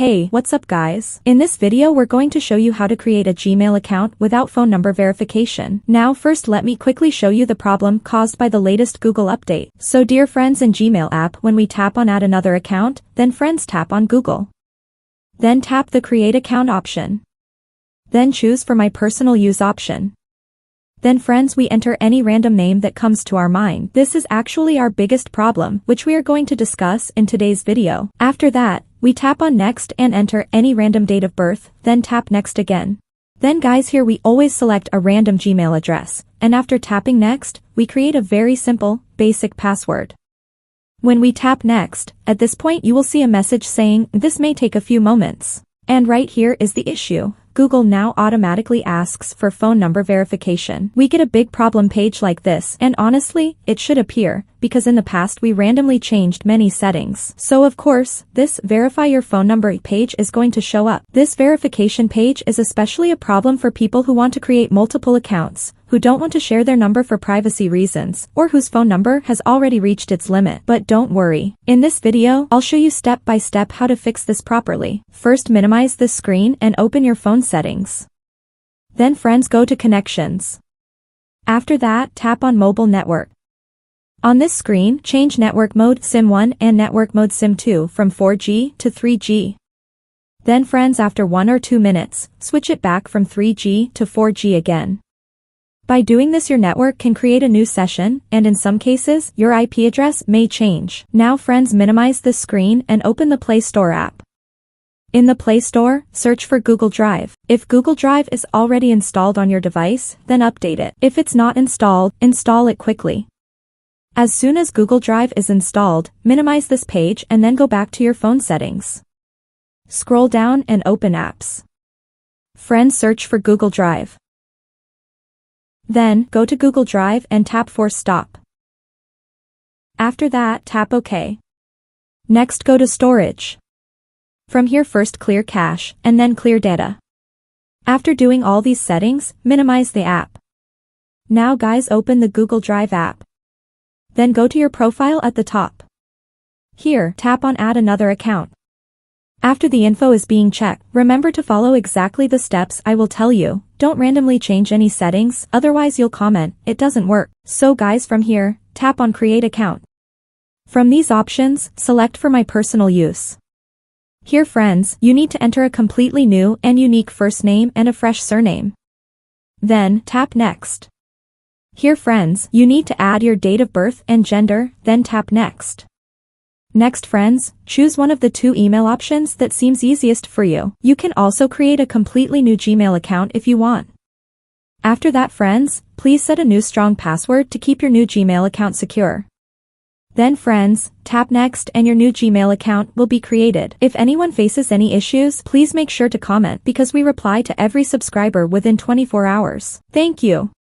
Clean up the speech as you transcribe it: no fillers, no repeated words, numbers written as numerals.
Hey, what's up guys? In this video we're going to show you how to create a Gmail account without phone number verification. Now first let me quickly show you the problem caused by the latest Google update. So dear friends, in Gmail app, when we tap on add another account, then friends tap on Google. Then tap the create account option. Then choose for my personal use option. Then friends, we enter any random name that comes to our mind. This is actually our biggest problem, which we are going to discuss in today's video. After that, we tap on next and enter any random date of birth, then tap next again. Then guys, here we always select a random Gmail address, and after tapping next, we create a very simple, basic password. When we tap next, at this point you will see a message saying, this may take a few moments. And right here is the issue. Google now automatically asks for phone number verification. We get a big problem page like this, and honestly, it should appear, because in the past we randomly changed many settings. So of course, this verify your phone number page is going to show up. This verification page is especially a problem for people who want to create multiple accounts, who don't want to share their number for privacy reasons, or whose phone number has already reached its limit. But don't worry. In this video, I'll show you step by step how to fix this properly. First, minimize this screen and open your phone settings. Then friends, go to connections. After that, tap on mobile network. On this screen, change network mode SIM1 and network mode SIM2 from 4G to 3G. Then friends, after 1 or 2 minutes, switch it back from 3G to 4G again. By doing this, your network can create a new session, and in some cases, your IP address may change. Now friends, minimize this screen and open the Play Store app. In the Play Store, search for Google Drive. If Google Drive is already installed on your device, then update it. If it's not installed, install it quickly. As soon as Google Drive is installed, minimize this page and then go back to your phone settings. Scroll down and open apps. Friends, search for Google Drive. Then, go to Google Drive and tap Force Stop. After that, tap OK. Next, go to Storage. From here, first clear cache, and then clear data. After doing all these settings, minimize the app. Now guys, open the Google Drive app. Then go to your profile at the top. Here, tap on Add Another Account. After the info is being checked, remember to follow exactly the steps I will tell you. Don't randomly change any settings, otherwise you'll comment, it doesn't work. So guys, from here, tap on Create Account. From these options, select for my personal use. Here friends, you need to enter a completely new and unique first name and a fresh surname. Then, tap Next. Here friends, you need to add your date of birth and gender, then tap Next. Next friends, choose one of the 2 email options that seems easiest for you. You can also create a completely new Gmail account if you want. After that friends, please set a new strong password to keep your new Gmail account secure. Then friends, tap Next and your new Gmail account will be created. If anyone faces any issues, please make sure to comment because we reply to every subscriber within 24 hours. Thank you.